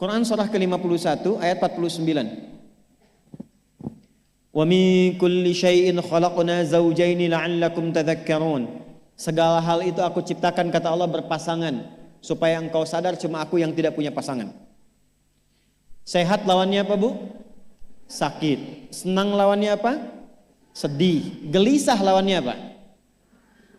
Quran surah ke-51 ayat 49. Wa min kulli syai'in khalaqna zawjaini la'allakum tadhakkarun. Segala hal itu aku ciptakan, kata Allah, berpasangan, supaya engkau sadar cuma aku yang tidak punya pasangan. Sehat lawannya apa, Bu? Sakit. Senang lawannya apa? Sedih. Gelisah lawannya apa?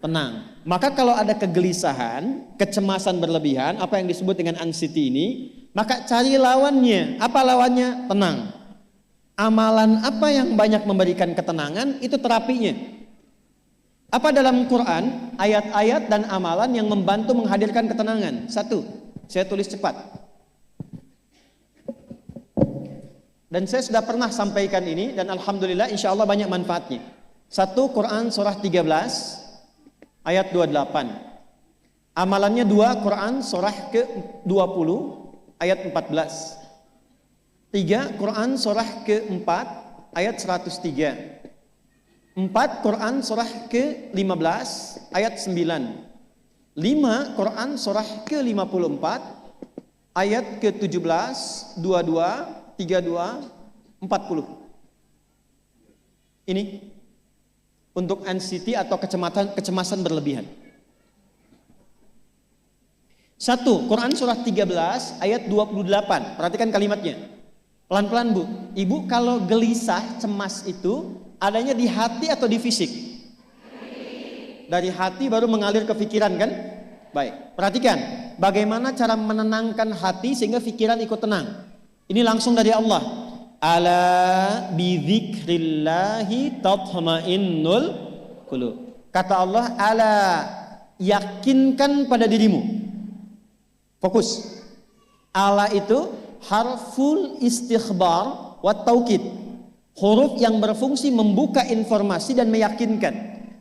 Tenang. Maka kalau ada kegelisahan, kecemasan berlebihan, apa yang disebut dengan anxiety ini, maka cari lawannya. Apa lawannya? Tenang. Amalan apa yang banyak memberikan ketenangan, itu terapinya. Apa dalam Quran ayat-ayat dan amalan yang membantu menghadirkan ketenangan? Satu, saya tulis cepat. Dan saya sudah pernah sampaikan ini dan alhamdulillah insya Allah banyak manfaatnya. Satu, Quran surah 13 ayat 28. Amalannya dua, Quran surah ke-20 ayat 14. Tiga, Quran surah ke-4 ayat 103. 4, Quran surah ke-15 ayat 9. 5, Quran surah ke-54 ayat ke-17, 22, 32, 40. Ini untuk anxiety atau kecemasan berlebihan. 1, Quran surah 13 ayat 28. Perhatikan kalimatnya. Pelan-pelan, Bu. Ibu kalau gelisah, cemas itu adanya di hati atau di fisik? Dari hati baru mengalir ke pikiran, kan? Baik, perhatikan bagaimana cara menenangkan hati sehingga pikiran ikut tenang. Ini langsung dari Allah. Ala bidzikrillahi tatma'innul qulub. Kata Allah, ala, yakinkan pada dirimu. Fokus. Ala itu harful istikhbar wa taukid. Huruf yang berfungsi membuka informasi dan meyakinkan.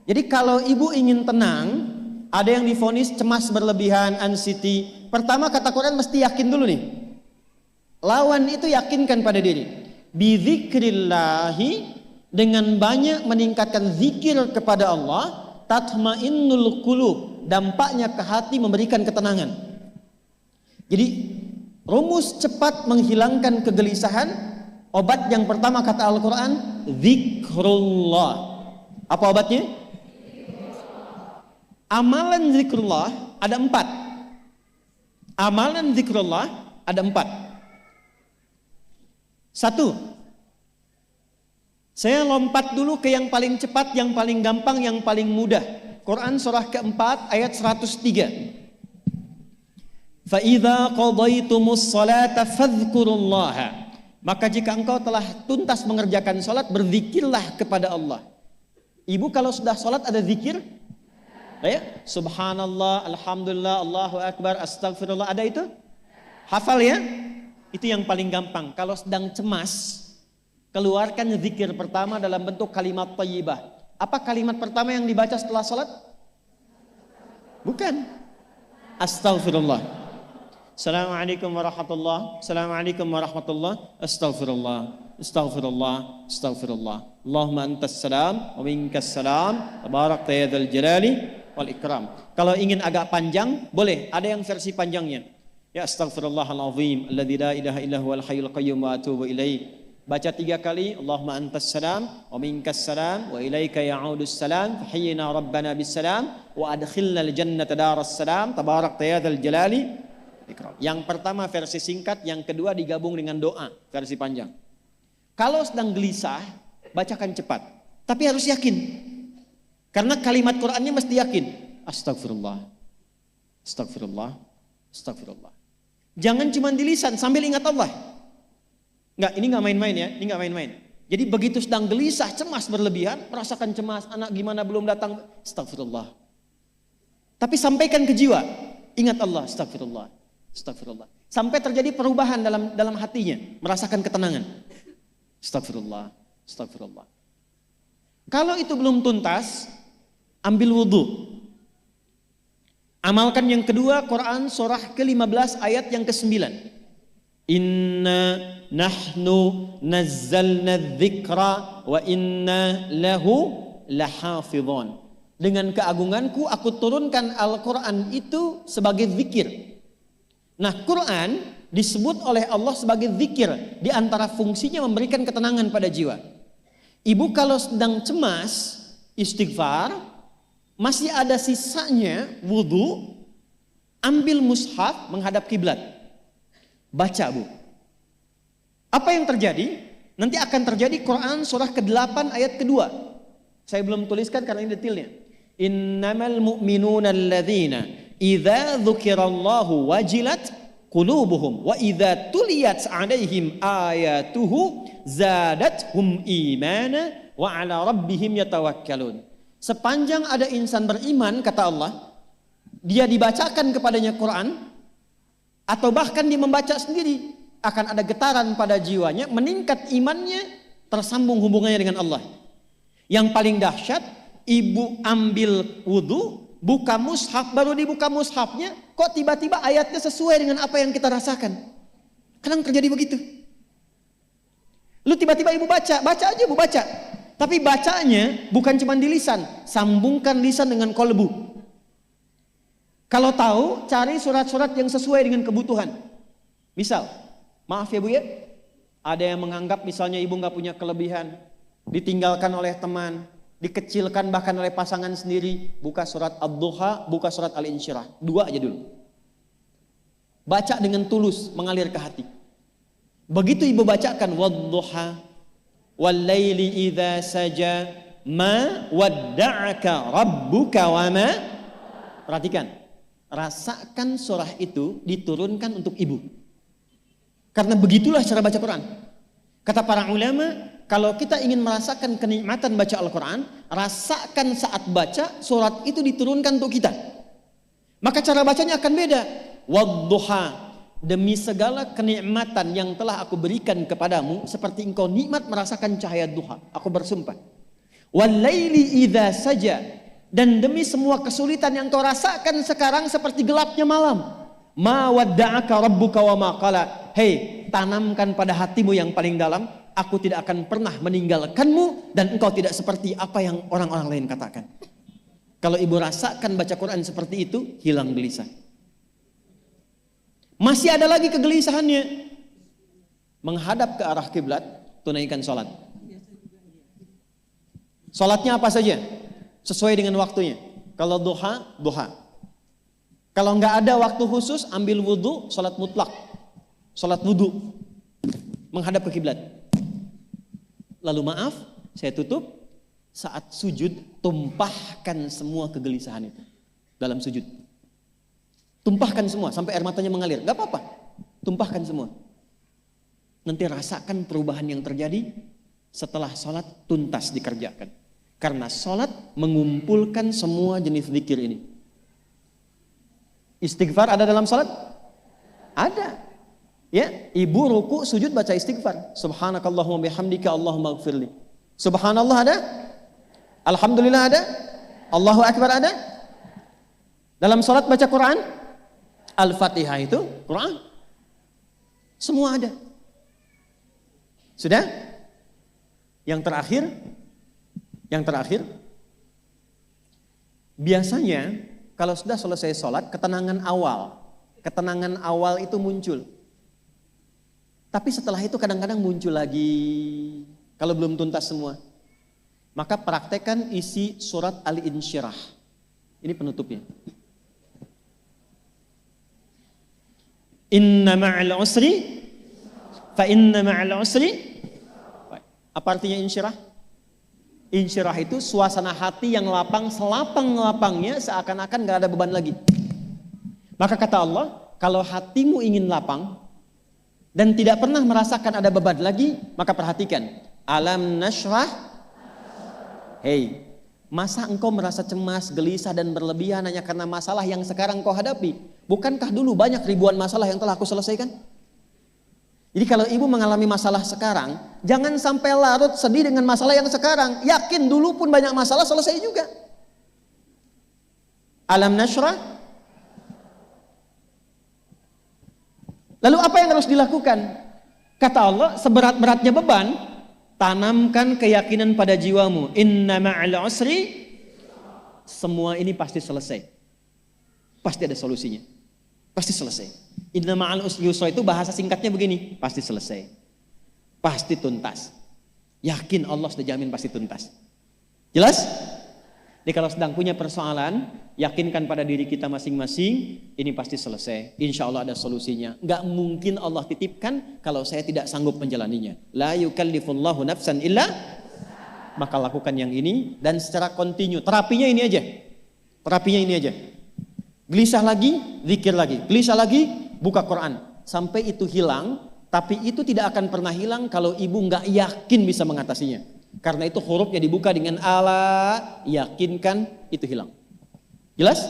Jadi kalau ibu ingin tenang, ada yang divonis cemas berlebihan, anxiety. Pertama kata Quran mesti yakin dulu nih. Lawan itu yakinkan pada diri. Bidzikrillahi, dengan banyak meningkatkan zikir kepada Allah, tatmainnul qulub, dampaknya ke hati memberikan ketenangan. Jadi rumus cepat menghilangkan kegelisahan, obat yang pertama kata Al-Quran, zikrullah. Apa obatnya? Amalan zikrullah ada 4. Amalan zikrullah ada 4. 1, saya lompat dulu ke yang paling cepat, yang paling gampang, yang paling mudah. Quran surah ke-4 ayat 103. فَإِذَا قَضَيْتُمُ الصَّلَاةَ فَاذْكُرُوا اللَّهَ. Maka jika engkau telah tuntas mengerjakan salat, berzikirlah kepada Allah. Ibu kalau sudah salat ada zikir? Ya? Subhanallah, alhamdulillah, Allahu akbar, astagfirullah, ada itu? Hafal ya? Itu yang paling gampang. Kalau sedang cemas, keluarkan zikir pertama dalam bentuk kalimat thayyibah. Apa kalimat pertama yang dibaca setelah salat? Bukan. Astagfirullah. Assalamualaikum warahmatullah. Assalamualaikum warahmatullah. Astaghfirullah. Astaghfirullah. Astaghfirullah. Allahumma antas salam wa minkas salam. Tabarakta ya dzal jalali wal ikram. Kalau ingin agak panjang, boleh. Ada yang versi panjangnya. Ya astaghfirullahalazim alladzi la ilaha illa huwal hayyul qayyum wa atubu ilaih. Baca 3 kali. Allahumma antas salam wa minkas salam wa ilaika ya'udus salam. Fahayyina rabbana bis salam wa adkhilna al jannata daras salam. Tabarakta ya dzal jalali. Yang pertama versi singkat, yang kedua digabung dengan doa versi panjang. Kalau sedang gelisah, bacakan cepat, tapi harus yakin. Karena kalimat Qur'annya mesti yakin. Astagfirullah, astagfirullah, astagfirullah. Jangan cuma di lisan sambil ingat Allah. Enggak, ini enggak main-main ya, ini enggak main-main. Jadi begitu sedang gelisah, cemas berlebihan, merasakan cemas, anak gimana belum datang, astagfirullah. Tapi sampaikan ke jiwa, ingat Allah, astagfirullah. Astagfirullah. Sampai terjadi perubahan dalam hatinya, merasakan ketenangan. Astagfirullah, astagfirullah. Kalau itu belum tuntas, ambil wudhu. Amalkan yang kedua, Quran surah ke-15 ayat yang ke-9. Inna nahnu nazzalna dzikra wa inna lahu lahafidhun. Dengan keagunganku aku turunkan Al-Quran itu sebagai zikir. Nah, Quran disebut oleh Allah sebagai zikir. Di antara fungsinya memberikan ketenangan pada jiwa. Ibu kalau sedang cemas, istighfar, masih ada sisanya wudu, ambil mushaf menghadap kiblat. Baca, Bu. Apa yang terjadi? Nanti akan terjadi Quran surah ke-8 ayat kedua. Saya belum tuliskan karena ini detailnya. Innamal mu'minuna alladzina idza dzukirallahu wajilat qulubuhum wa idza tuliyat 'alaihim ayatuhu zadatuhum imana wa 'ala rabbihim yatawakkalun. Sepanjang ada insan beriman, kata Allah, dia dibacakan kepadanya Quran atau bahkan dia membaca sendiri, akan ada getaran pada jiwanya, meningkat imannya, tersambung hubungannya dengan Allah. Yang paling dahsyat, ibu ambil wudu, buka mushaf, baru dibuka mushafnya, kok tiba-tiba ayatnya sesuai dengan apa yang kita rasakan. Kadang terjadi begitu. Lu tiba-tiba ibu baca aja ibu baca. Tapi bacanya bukan cuma di lisan, sambungkan lisan dengan kolbu. Kalau tahu, cari surat-surat yang sesuai dengan kebutuhan. Misal, maaf ya Bu ya, ada yang menganggap misalnya ibu nggak punya kelebihan, ditinggalkan oleh teman, dikecilkan bahkan oleh pasangan sendiri. Buka surat Ad-Duha, buka surat Al-Insyirah. 2 aja dulu. Baca dengan tulus, mengalir ke hati. Begitu ibu bacakan Wad-Duha, Wal-Laili idza saja, Ma wadda'aka rabbuka wa ma. Perhatikan, rasakan surah itu diturunkan untuk ibu. Karena begitulah cara baca Quran. Kata para ulama, kalau kita ingin merasakan kenikmatan baca Al-Quran, rasakan saat baca surat itu diturunkan untuk kita. Maka cara bacanya akan beda. Wadduha, demi segala kenikmatan yang telah aku berikan kepadamu, seperti engkau nikmat merasakan cahaya duha, aku bersumpah. Wal-laili idza saja, dan demi semua kesulitan yang kau rasakan sekarang seperti gelapnya malam. Ma wadda'aka rabbuka wa ma qala. Hei, tanamkan pada hatimu yang paling dalam, aku tidak akan pernah meninggalkanmu dan engkau tidak seperti apa yang orang-orang lain katakan. Kalau ibu rasakan baca Quran seperti itu, hilang gelisah. Masih ada lagi kegelisahannya, menghadap ke arah kiblat, tunaikan sholat. Sholatnya apa saja? Sesuai dengan waktunya. Kalau duha, duha. Kalau nggak ada waktu khusus, ambil wudhu, sholat mutlak, sholat wudhu, menghadap ke kiblat. Lalu maaf, saya tutup, saat sujud tumpahkan semua kegelisahan itu dalam sujud. Tumpahkan semua sampai air matanya mengalir, nggak apa-apa, tumpahkan semua. Nanti rasakan perubahan yang terjadi setelah sholat tuntas dikerjakan. Karena sholat mengumpulkan semua jenis zikir ini. Istighfar ada dalam salat? Ada. Ya, ibu ruku sujud baca istighfar. Subhanakallahumma bihamdika Allahumma ighfirli. Subhanallah ada? Alhamdulillah ada? Allahu akbar ada? Dalam salat baca Quran? Al-Fatihah itu Quran. Semua ada. Sudah? Yang terakhir biasanya kalau sudah selesai sholat, ketenangan awal itu muncul. Tapi setelah itu kadang-kadang muncul lagi, kalau belum tuntas semua. Maka praktekkan isi surat Al-Insyirah. Ini penutupnya. Inna ma'al usri, fa inna ma'al usri. Apa artinya insyirah? Insyirah itu suasana hati yang lapang, selapang-lapangnya seakan-akan gak ada beban lagi. Maka kata Allah, kalau hatimu ingin lapang dan tidak pernah merasakan ada beban lagi, maka perhatikan. Alam nashrah. Hei, masa engkau merasa cemas, gelisah dan berlebihan hanya karena masalah yang sekarang kau hadapi? Bukankah dulu banyak ribuan masalah yang telah aku selesaikan? Jadi kalau ibu mengalami masalah sekarang, jangan sampai larut sedih dengan masalah yang sekarang. Yakin dulu pun banyak masalah selesai juga. Alam nashrah. Lalu apa yang harus dilakukan? Kata Allah, seberat-beratnya beban, tanamkan keyakinan pada jiwamu. Inna ma'al usri. Semua ini pasti selesai. Pasti ada solusinya. Pasti selesai. Inna ma'al usri yusra itu bahasa singkatnya begini, pasti selesai. Pasti tuntas. Yakin Allah sudah jamin pasti tuntas. Jelas? Jadi kalau sedang punya persoalan, yakinkan pada diri kita masing-masing, ini pasti selesai. Insya Allah ada solusinya. Nggak mungkin Allah titipkan kalau saya tidak sanggup menjalaninya. La yukallifullahu nafsan illa, maka lakukan yang ini dan secara kontinu. Terapinya ini aja. Terapinya ini aja. Gelisah lagi, zikir lagi. Gelisah lagi, buka Quran. Sampai itu hilang, tapi itu tidak akan pernah hilang kalau ibu nggak yakin bisa mengatasinya. Karena itu hurufnya dibuka dengan ala, yakinkan, itu hilang. Jelas?